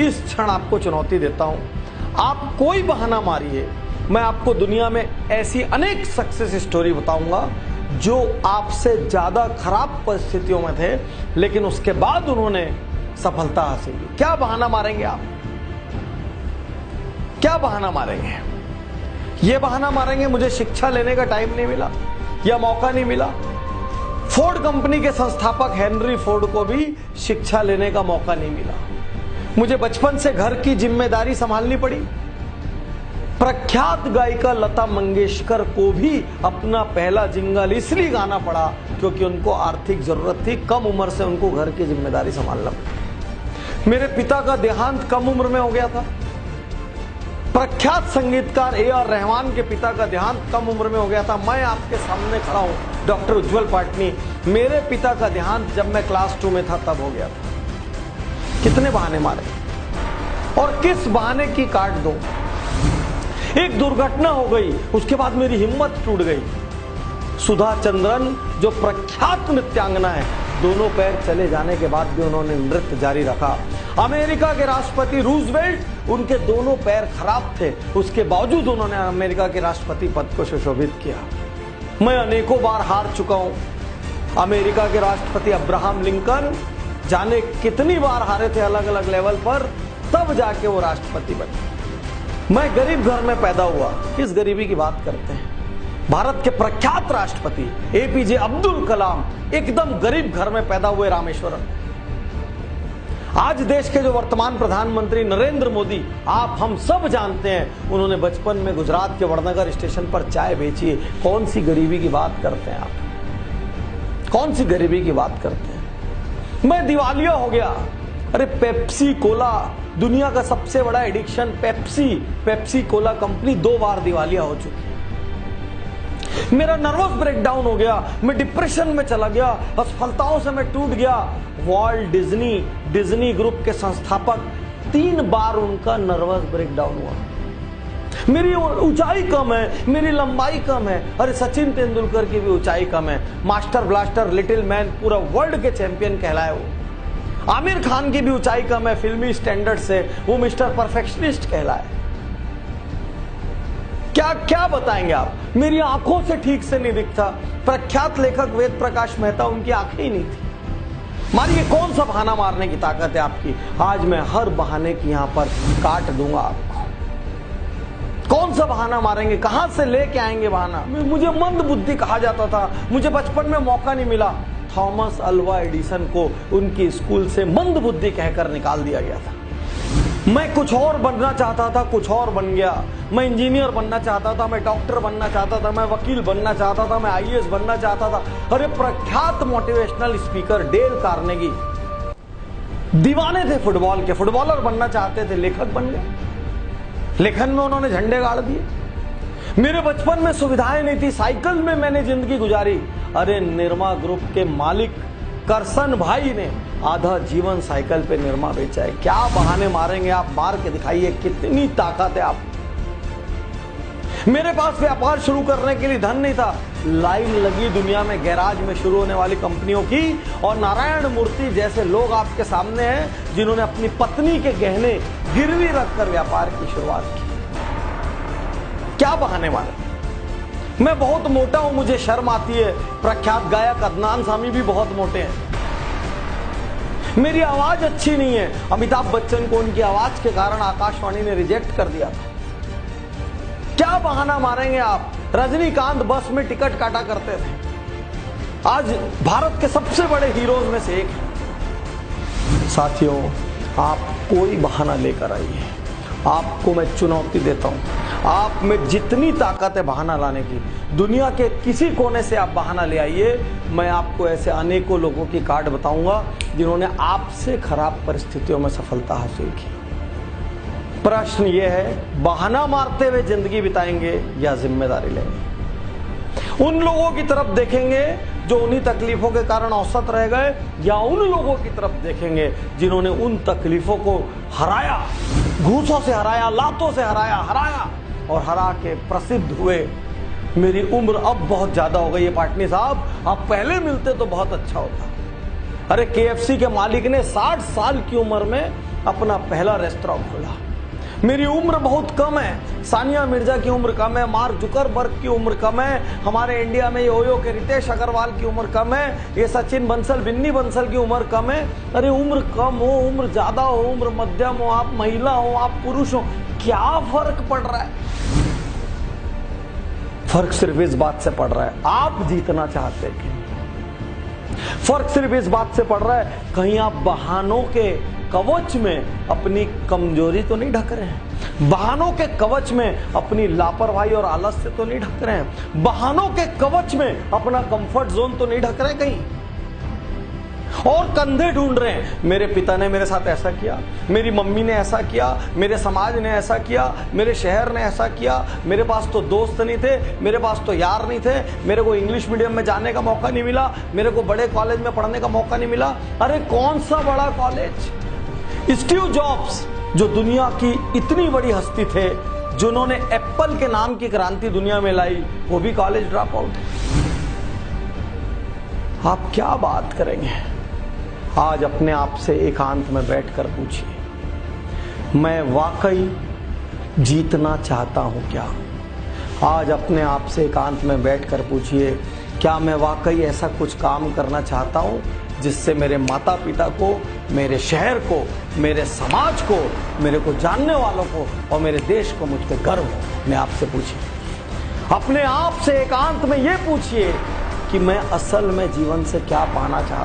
इस क्षण आपको चुनौती देता हूं, आप कोई बहाना मारिए, मैं आपको दुनिया में ऐसी अनेक सक्सेस स्टोरी बताऊंगा जो आपसे ज्यादा खराब परिस्थितियों में थे लेकिन उसके बाद उन्होंने सफलता हासिल की। क्या बहाना मारेंगे आप? क्या बहाना मारेंगे? यह बहाना मारेंगे मुझे शिक्षा लेने का टाइम नहीं मिला या मौका नहीं मिला। फोर्ड कंपनी के संस्थापक हेनरी फोर्ड को भी शिक्षा लेने का मौका नहीं मिला। मुझे बचपन से घर की जिम्मेदारी संभालनी पड़ी। प्रख्यात गायिका लता मंगेशकर को भी अपना पहला जिंगल इसलिए गाना पड़ा क्योंकि उनको आर्थिक जरूरत थी, कम उम्र से उनको घर की जिम्मेदारी संभालना पड़ी। मेरे पिता का देहांत कम उम्र में हो गया था। प्रख्यात संगीतकार ए.आर. रहमान के पिता का देहांत कम उम्र में हो गया था। मैं आपके सामने खड़ा हूं, डॉक्टर उज्जवल पाटनी, मेरे पिता का देहांत जब मैं क्लास 2 में था तब हो गया था। कितने बहाने मारे और किस बहाने की काट दो। एक दुर्घटना हो गई, उसके बाद मेरी हिम्मत टूट गई। सुधा चंद्रन जो प्रख्यात नृत्यांगना है, दोनों पैर चले जाने के बाद भी उन्होंने नृत्य जारी रखा। अमेरिका के राष्ट्रपति रूजवेल्ट, उनके दोनों पैर खराब थे, उसके बावजूद उन्होंने अमेरिका के राष्ट्रपति पद को सुशोभित किया। मैं अनेकों बार हार चुका हूं। अमेरिका के राष्ट्रपति अब्राहम लिंकन जाने कितनी बार हारे थे अलग अलग लेवल पर, तब जाके वो राष्ट्रपति बने। मैं गरीब घर में पैदा हुआ। किस गरीबी की बात करते हैं? भारत के प्रख्यात राष्ट्रपति एपीजे अब्दुल कलाम एकदम गरीब घर में पैदा हुए रामेश्वरम। आज देश के जो वर्तमान प्रधानमंत्री नरेंद्र मोदी, आप हम सब जानते हैं, उन्होंने बचपन में गुजरात के वड़नगर स्टेशन पर चाय बेची है। कौन सी गरीबी की बात करते हैं आप? कौन सी गरीबी की बात करते हैं? मैं दिवालिया हो गया। अरे पेप्सी कोला, दुनिया का सबसे बड़ा एडिक्शन पेप्सी कोला कंपनी 2 बार दिवालिया हो चुकी है। मेरा नर्वस ब्रेकडाउन हो गया, मैं डिप्रेशन में चला गया, असफलताओं से मैं टूट गया। वॉल्ट डिज्नी ग्रुप के संस्थापक 3 बार उनका नर्वस ब्रेकडाउन हुआ। मेरी ऊंचाई कम है, मेरी लंबाई कम है। अरे सचिन तेंदुलकर की भी ऊंचाई कम है। मास्टर ब्लास्टर, लिटिल मैन, पूरा वर्ल्ड के चैंपियन कहलाए वो। आमिर खान की भी ऊंचाई कम है फिल्मी स्टैंडर्ड से, वो मिस्टर परफेक्शनिस्ट कहलाए। क्या क्या बताएंगे आप? मेरी आंखों से ठीक से नहीं दिखता। प्रख्यात लेखक वेद प्रकाश मेहता, उनकी आंखें ही नहीं थी। मारिए, कौन सा बहाना मारने की ताकत है आपकी? आज मैं हर बहाने की यहां पर काट दूंगा आपको। कौन सा बहाना मारेंगे? कहां से लेके आएंगे बहाना? मुझे मंद बुद्धि कहा जाता था, मुझे बचपन में मौका नहीं मिला। थॉमस अल्वा एडिसन को उनकी स्कूल से मंद बुद्धि कहकर निकाल दिया गया था। मैं कुछ और बनना चाहता था, कुछ और बन गया। मैं इंजीनियर बनना चाहता था, मैं डॉक्टर बनना चाहता था, मैं वकील बनना चाहता था, मैं आईएएस बनना चाहता था। अरे प्रख्यात मोटिवेशनल स्पीकर डेल कार्नेगी दीवाने थे फुटबॉल के, फुटबॉलर बनना चाहते थे, लेखक बन गए। लेखन में उन्होंने झंडे गाड़ दिए। मेरे बचपन में सुविधाएं नहीं थी, साइकिल में मैंने जिंदगी गुजारी। अरे निरमा ग्रुप के मालिक करसन भाई ने आधा जीवन साइकिल पे निरमा बेचा है। क्या बहाने मारेंगे आप? मार के दिखाइए, कितनी ताकत है आप। मेरे पास व्यापार शुरू करने के लिए धन नहीं था। लाइन लगी दुनिया में गैराज में शुरू होने वाली कंपनियों की, और नारायण मूर्ति जैसे लोग आपके सामने हैं जिन्होंने अपनी पत्नी के गहने गिरवी रखकर व्यापार की शुरुआत की। क्या बहाने मारे? मैं बहुत मोटा हूं, मुझे शर्म आती है। प्रख्यात गायक अदनान सामी भी बहुत मोटे हैं। मेरी आवाज अच्छी नहीं है। अमिताभ बच्चन को उनकी आवाज के कारण आकाशवाणी ने रिजेक्ट कर दिया था। क्या बहाना मारेंगे आप? रजनीकांत बस में टिकट काटा करते थे, आज भारत के सबसे बड़े हीरोज में से एक है। साथियों, आप कोई बहाना लेकर आइए, आपको मैं चुनौती देता हूं। आप में जितनी ताकत है बहाना लाने की, दुनिया के किसी कोने से आप बहाना ले आइए। मैं आपको ऐसे अनेकों लोगों की कार्ड बताऊंगा जिन्होंने आपसे खराब परिस्थितियों में सफलता हासिल की। प्रश्न यह है, बहाना मारते हुए जिंदगी बिताएंगे या जिम्मेदारी लेंगे? उन लोगों की तरफ देखेंगे जो उन्हीं तकलीफों के कारण औसत रह गए, या उन लोगों की तरफ देखेंगे जिन्होंने उन तकलीफों को हराया, घूसों से हराया, लातों से हराया और हरा के प्रसिद्ध हुए। मेरी उम्र अब बहुत ज्यादा हो गई है पाटनी साहब, आप पहले मिलते तो बहुत अच्छा होता। अरे केएफसी के मालिक ने 60 साल की उम्र में अपना पहला रेस्टोरेंट खोला। मेरी उम्र बहुत कम है, सानिया मिर्जा की उम्र कम है, मार्क जुकरबर्ग की उम्र कम है, हमारे इंडिया में योयो के रितेश अग्रवाल की उम्र कम है, ये सचिन बंसल बिन्नी बंसल की उम्र कम है। अरे उम्र कम हो, उम्र ज्यादा हो, उम्र मध्यम हो, आप महिला हो, आप पुरुष हो, क्या फर्क पड़ रहा है? फर्क सिर्फ इस बात से पड़ रहा है, आप जीतना चाहते हैं। फर्क सिर्फ इस बात से पड़ रहा है, कहीं आप बहानों के कवच में अपनी कमजोरी तो नहीं ढक रहे हैं, बहानों के कवच में अपनी लापरवाही और आलस से तो नहीं ढक रहे हैं, बहानों के कवच में अपना कंफर्ट जोन तो नहीं ढक रहे कहीं, और कंधे ढूंढ रहे हैं। मेरे पिता ने मेरे साथ ऐसा किया, मेरी मम्मी ने ऐसा किया, मेरे समाज ने ऐसा किया, मेरे शहर ने ऐसा किया, मेरे पास तो दोस्त नहीं थे, मेरे पास तो यार नहीं थे, मेरे को इंग्लिश मीडियम में जाने का मौका नहीं मिला, मेरे को बड़े कॉलेज में पढ़ने का मौका नहीं मिला। अरे कौन सा बड़ा कॉलेज? स्टीव जॉब्स जो दुनिया की इतनी बड़ी हस्ती थे, जिन्होंने एप्पल के नाम की क्रांति दुनिया में लाई, वो भी कॉलेज ड्रॉप आउट। आप क्या बात करेंगे? आज अपने आप से एकांत में बैठकर पूछिए, मैं वाकई जीतना चाहता हूं क्या? आज अपने आप से एकांत में बैठकर पूछिए, क्या मैं वाकई ऐसा कुछ काम करना चाहता हूं जिससे मेरे माता पिता को, मेरे शहर को, मेरे समाज को, मेरे को जानने वालों को और मेरे देश को मुझ पर गर्व हो? मैं आपसे पूछिए, अपने आप से एकांत में ये पूछिए कि मैं असल में जीवन से क्या पाना चाहता हूं।